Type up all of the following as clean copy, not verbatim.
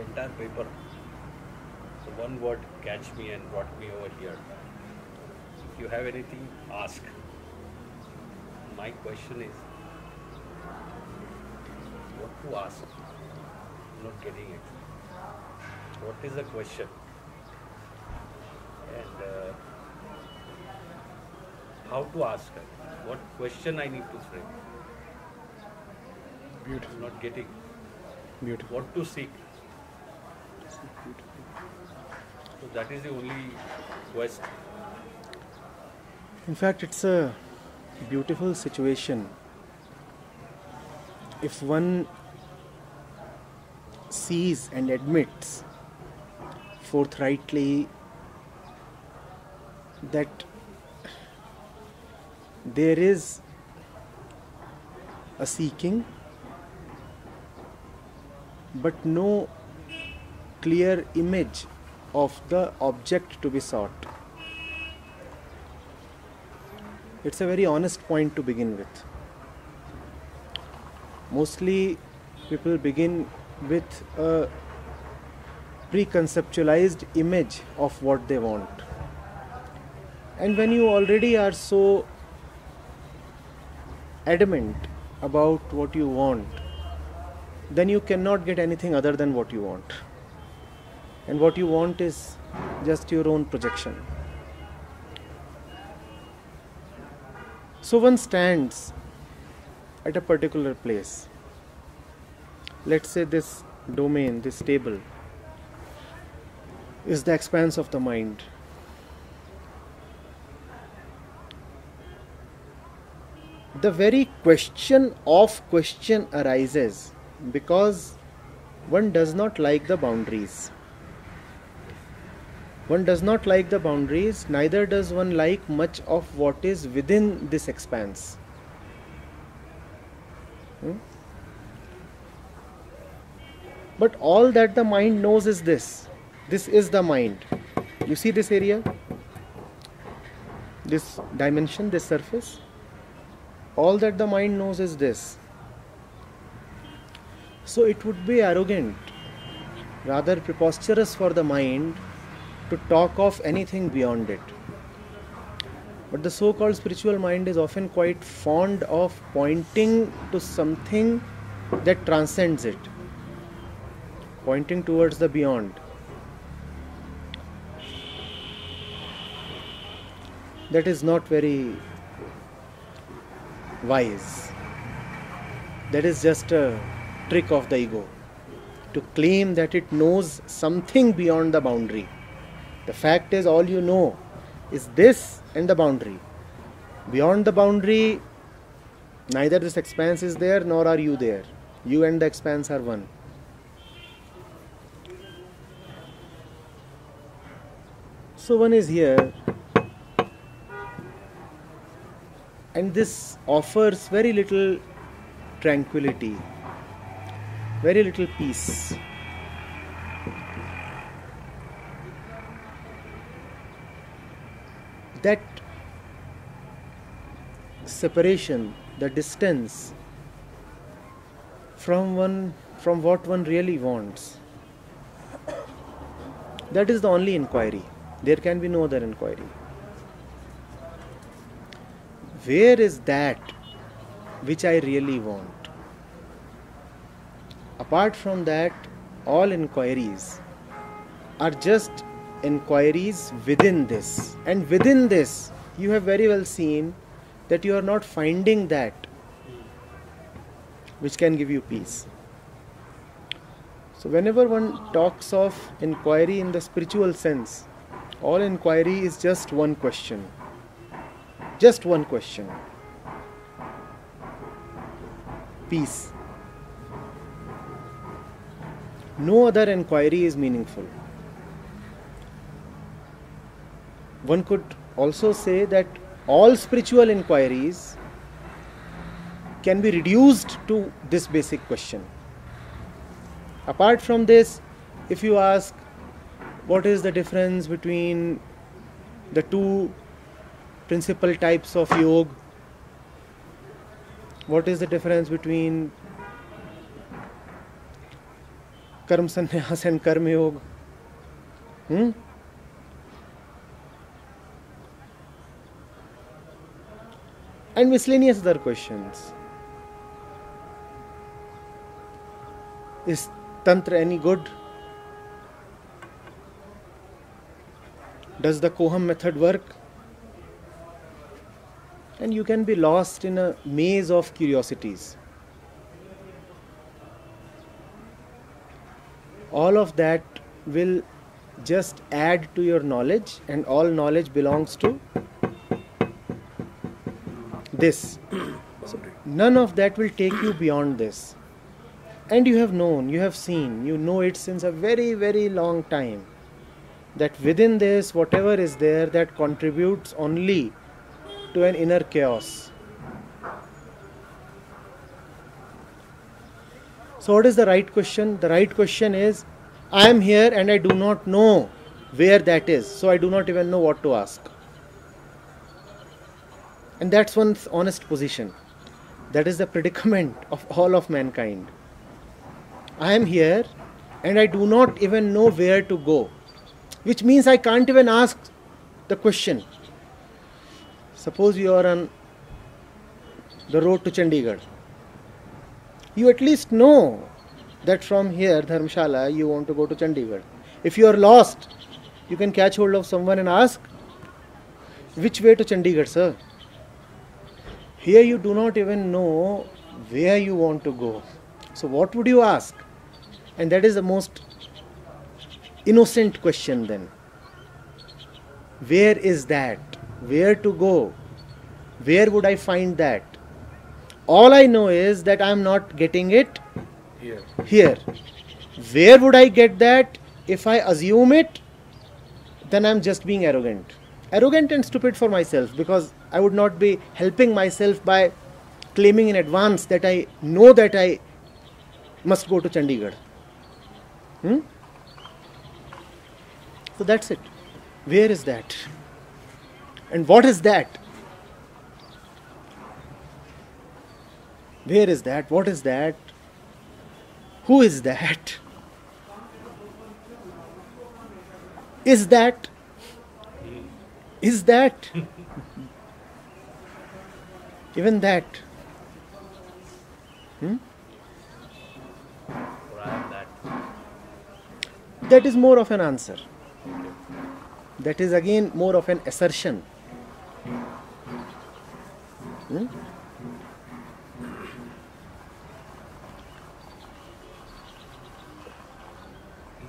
the entire paper. So one word catch me and brought me over here. If you have anything, ask. My question is, what to ask? I'm not getting it. What is the question? And how to ask her? What question I need to frame? Beautiful. I'm not getting. Beautiful. What to seek? So that is the only quest. In fact, it's a beautiful situation. If one sees and admits forthrightly that there is a seeking but no clear image of the object to be sought. It's a very honest point to begin with. Mostly people begin with a preconceptualized image of what they want. And when you already are so adamant about what you want, then you cannot get anything other than what you want. And what you want is just your own projection. So one stands at a particular place. Let's say this domain, this table, is the expanse of the mind. The very question of question arises because one does not like the boundaries. One does not like the boundaries, neither does one like much of what is within this expanse. But all that the mind knows is this. This is the mind. You see this area? This dimension, this surface? All that the mind knows is this. So it would be arrogant, rather preposterous for the mind to talk of anything beyond it. But the so-called spiritual mind is often quite fond of pointing to something that transcends it, pointing towards the beyond. That is not very wise. That is just a trick of the ego to claim that it knows something beyond the boundary. The fact is, all you know is this and the boundary. Beyond the boundary, neither this expanse is there nor are you there. You and the expanse are one. So one is here, and this offers very little tranquility, very little peace. That separation, the distance from what one really wants, that is the only inquiry. There can be no other inquiry. Where is that which I really want? Apart from that, all inquiries are just inquiries within this. And within this, you have very well seen that you are not finding that which can give you peace. So whenever one talks of inquiry in the spiritual sense, all inquiry is just one question. Just one question. Peace. No other inquiry is meaningful. One could also say that all spiritual inquiries can be reduced to this basic question. Apart from this, if you ask what is the difference between the two principal types of yoga, what is the difference between karma sannyas and karma yoga. And miscellaneous other questions. Is Tantra any good? Does the Koham method work? And you can be lost in a maze of curiosities. All of that will just add to your knowledge, and all knowledge belongs to this. So none of that will take you beyond this. And you have known, you have seen, you know it since a very, very long time, that within this, whatever is there, that contributes only to an inner chaos. So what is the right question? The right question is, I am here and I do not know where that is, so I do not even know what to ask. And that's one's honest position. That is the predicament of all of mankind. I am here and I do not even know where to go, which means I can't even ask the question. Suppose you are on the road to Chandigarh. You at least know that from here, Dharamshala, you want to go to Chandigarh. If you are lost, you can catch hold of someone and ask, which way to Chandigarh, sir? Here you do not even know where you want to go. So what would you ask? And that is the most innocent question then. Where is that? Where to go? Where would I find that? All I know is that I am not getting it here. Where would I get that? If I assume it, then I am just being arrogant. Arrogant and stupid for myself, because I would not be helping myself by claiming in advance that I know that I must go to Chandigarh. So that's it. Where is that? And what is that? Where is that? What is that? Who is that? Is that? Is that? Even that? Or I am that. That is more of an answer. That is again more of an assertion. Is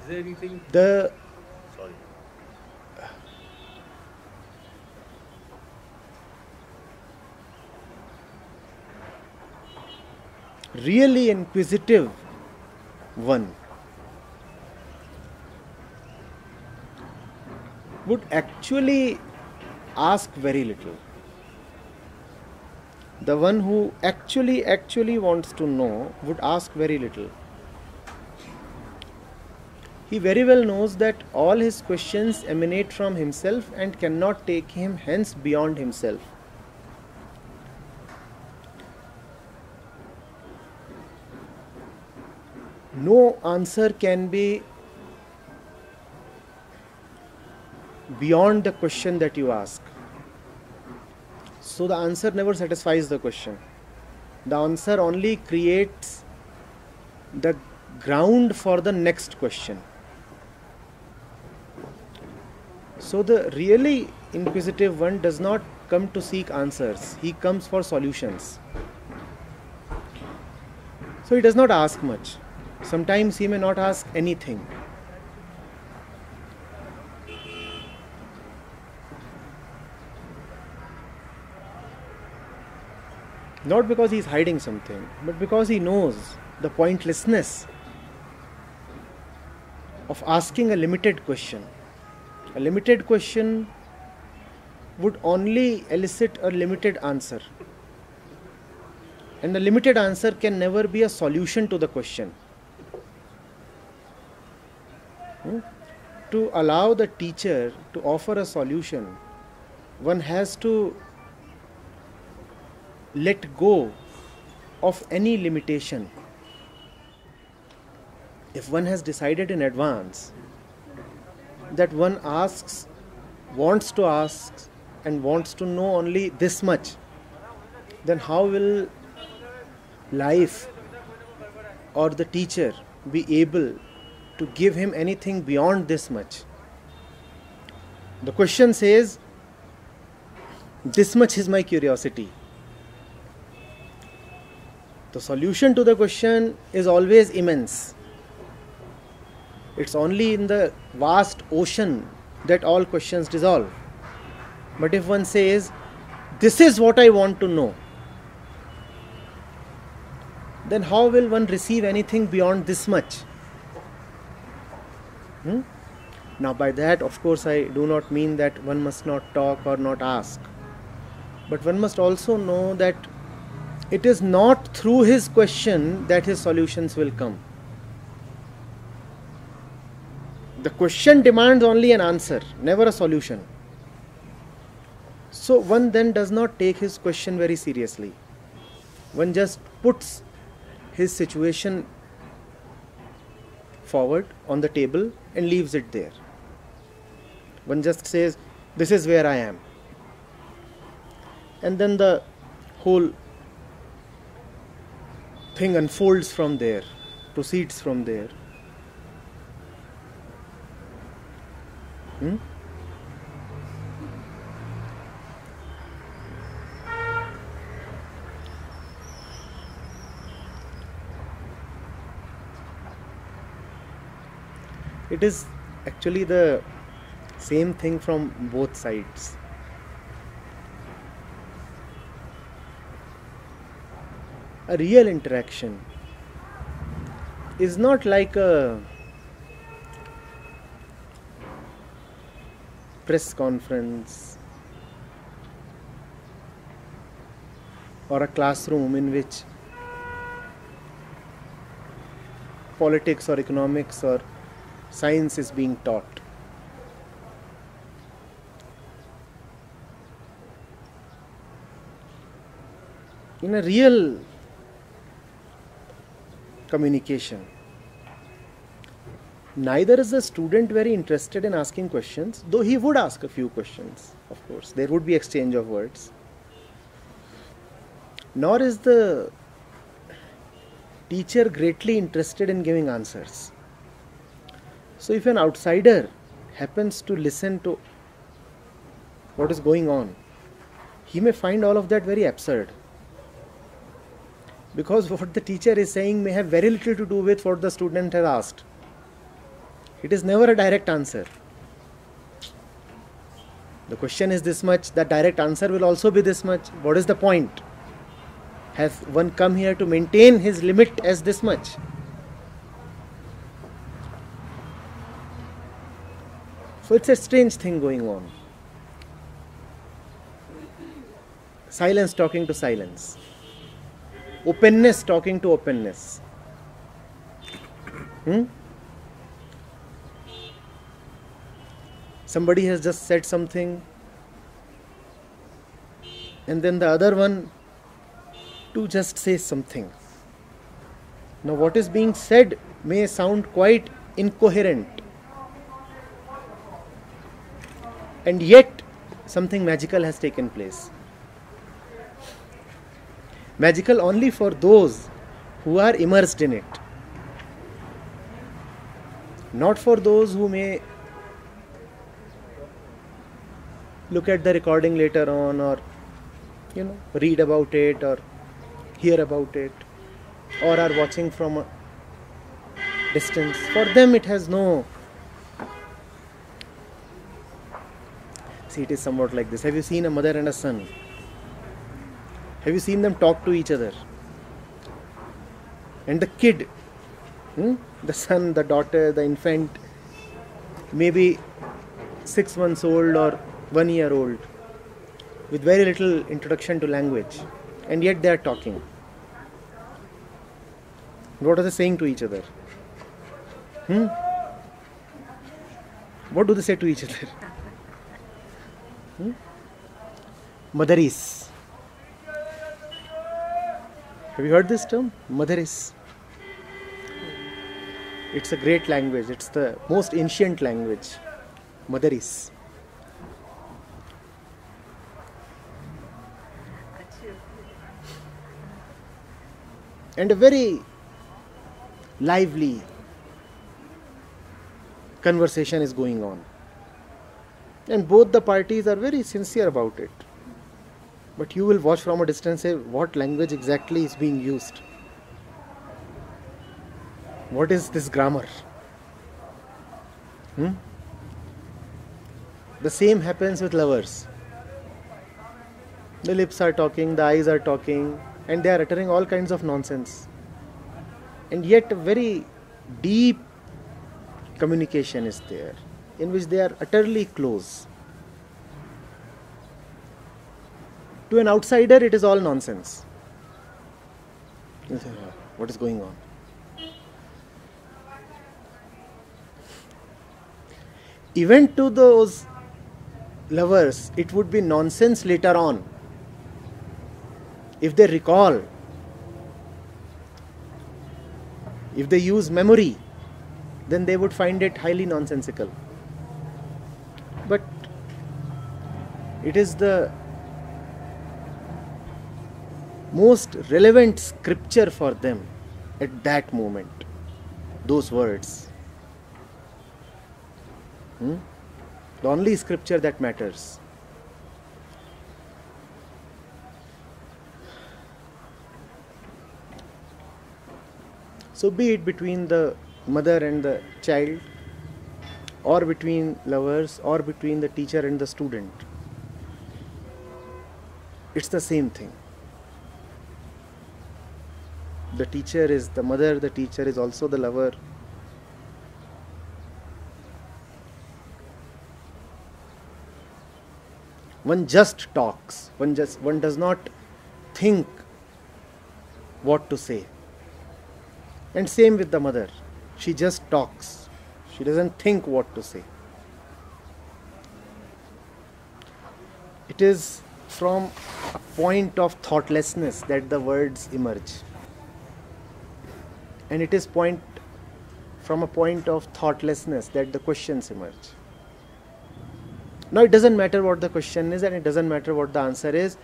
there anything? The Sorry. really inquisitive one would actually ask very little. The one who actually wants to know would ask very little. He very well knows that all his questions emanate from himself and cannot take him hence beyond himself. No answer can be beyond the question that you ask. So the answer never satisfies the question. The answer only creates the ground for the next question. So the really inquisitive one does not come to seek answers. He comes for solutions. So he does not ask much. Sometimes he may not ask anything. Not because he is hiding something, but because he knows the pointlessness of asking a limited question. A limited question would only elicit a limited answer. And a limited answer can never be a solution to the question. To allow the teacher to offer a solution, one has to let go of any limitation. if one has decided in advance that one wants to ask and wants to know only this much, then how will life or the teacher be able to give him anything beyond this much? The question says, this much is my curiosity. The solution to the question is always immense. It's only in the vast ocean that all questions dissolve. But if one says, this is what I want to know, then how will one receive anything beyond this much? Now by that, of course, I do not mean that one must not talk or not ask. But one must also know that it is not through his question that his solutions will come. The question demands only an answer, never a solution. So one then does not take his question very seriously. One just puts his situation forward on the table and leaves it there. One just says, this is where I am. And then the whole thing unfolds from there, proceeds from there. It is actually the same thing from both sides. A real interaction is not like a press conference or a classroom in which politics or economics or science is being taught. In a real communication, neither is the student very interested in asking questions, though he would ask a few questions, of course. There would be exchange of words. Nor is the teacher greatly interested in giving answers. So if an outsider happens to listen to what is going on, he may find all of that very absurd. Because what the teacher is saying may have very little to do with what the student has asked. It is never a direct answer. The question is this much, the direct answer will also be this much. What is the point? Has one come here to maintain his limit as this much? So it's a strange thing going on. Silence talking to silence. Openness talking to openness. Somebody has just said something, and then the other one to just say something. Now what is being said may sound quite incoherent, and yet something magical has taken place. Magical only for those who are immersed in it, not for those who may look at the recording later on, or read about it or hear about it, or are watching from a distance. For them it has no... See, it is somewhat like this. Have you seen a mother and a son? Have you seen them talk to each other? And the kid, the son, the daughter, the infant, maybe 6 months old or 1 year old, with very little introduction to language, and yet they are talking. What are they saying to each other? What do they say to each other? Madaris. Have you heard this term? Madaris. It's a great language. It's the most ancient language, Madaris. And a very lively conversation is going on. And both the parties are very sincere about it. But you will watch from a distance, say, what language exactly is being used? What is this grammar? The same happens with lovers. The lips are talking, the eyes are talking, and they are uttering all kinds of nonsense. And yet a very deep communication is there, in which they are utterly close. To an outsider, it is all nonsense. What is going on? Even to those lovers, it would be nonsense later on. If they recall, if they use memory, then they would find it highly nonsensical. But it is the most relevant scripture for them at that moment, those words. The only scripture that matters. So be it between the mother and the child, or between lovers, or between the teacher and the student, it's the same thing. The teacher is the mother, the teacher is also the lover. One just talks, one does not think what to say. And same with the mother. She just talks. She doesn't think what to say. It is from a point of thoughtlessness that the words emerge. And it is from a point of thoughtlessness that the questions emerge. Now it doesn't matter what the question is, and it doesn't matter what the answer is.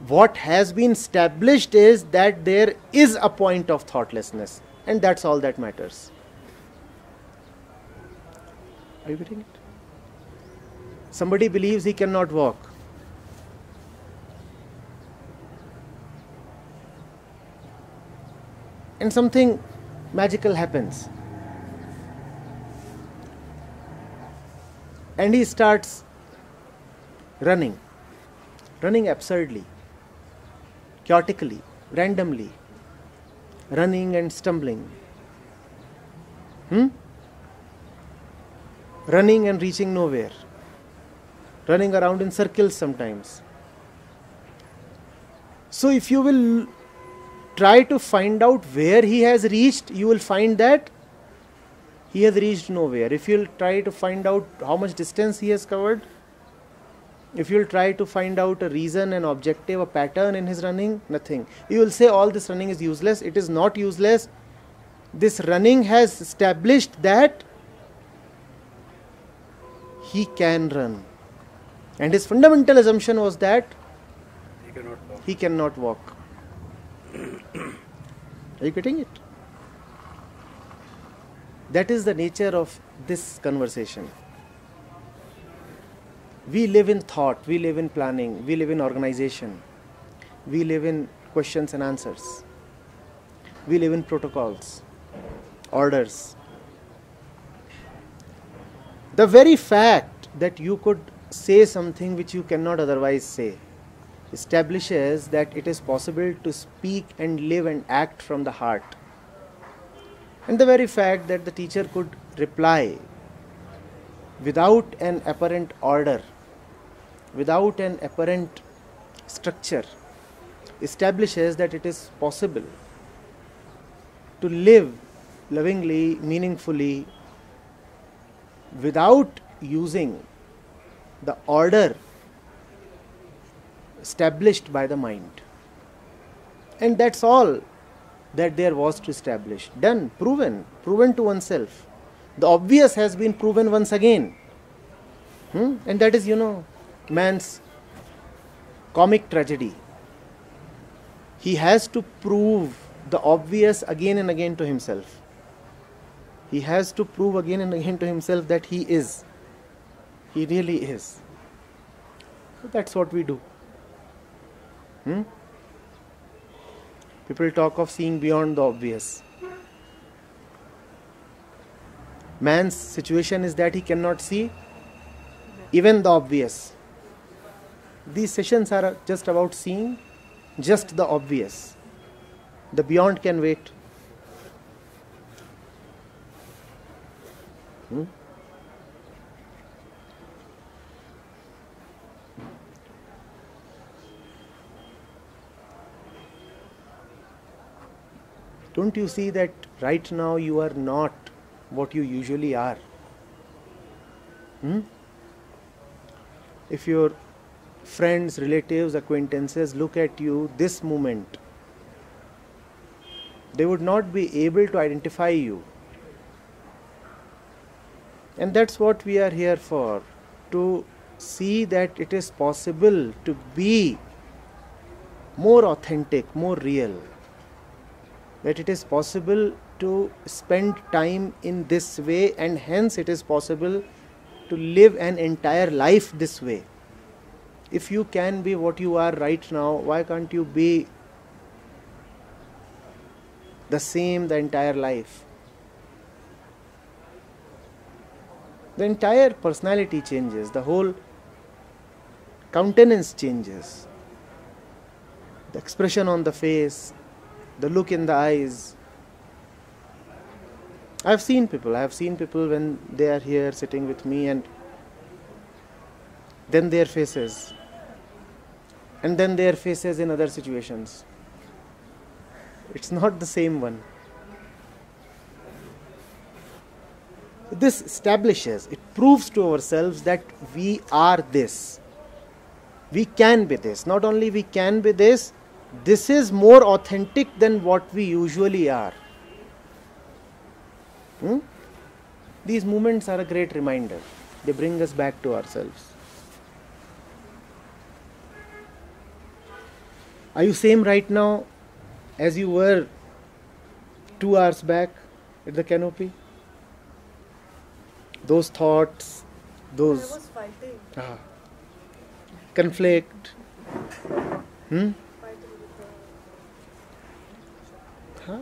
What has been established is that there is a point of thoughtlessness, and that's all that matters. Are you getting it? Somebody believes he cannot walk. And something magical happens. And he starts running absurdly, chaotically, randomly, running and stumbling, running and reaching nowhere, running around in circles sometimes. So if you will try to find out where he has reached, you will find that he has reached nowhere. If you will try to find out how much distance he has covered, if you will try to find out a reason, an objective, a pattern in his running, nothing. You will say all this running is useless. It is not useless. This running has established that he can run. And his fundamental assumption was that he cannot walk. Are you getting it? That is the nature of this conversation. We live in thought, we live in planning, we live in organization, we live in questions and answers, we live in protocols, orders. The very fact that you could say something which you cannot otherwise say establishes that it is possible to speak and live and act from the heart. And the very fact that the teacher could reply without an apparent order, without an apparent structure, establishes that it is possible to live lovingly, meaningfully, without using the order established by the mind. And that's all that there was to establish. Done, proven to oneself. The obvious has been proven once again. And that is, man's comic tragedy. He has to prove the obvious again and again to himself. He has to prove again and again to himself that he is. He really is. So that's what we do. People talk of seeing beyond the obvious. Man's situation is that he cannot see even the obvious. These sessions are just about seeing just the obvious. The beyond can wait. Don't you see that right now you are not what you usually are? If your friends, relatives, acquaintances look at you this moment, they would not be able to identify you. And that's what we are here for, to see that it is possible to be more authentic, more real. That it is possible to spend time in this way, and hence it is possible to live an entire life this way. If you can be what you are right now, why can't you be the same the entire life? The entire personality changes, the whole countenance changes, the expression on the face, the look in the eyes. I have seen people when they are here sitting with me, and then their faces, and then their faces in other situations. It's not the same one. This establishes, it proves to ourselves that we are this. We can be this. Not only we can be this, this is more authentic than what we usually are. These moments are a great reminder. They bring us back to ourselves. Are you same right now as you were 2 hours back at the canopy? Those thoughts, those... I was fighting. Conflict. Fighting with Huh?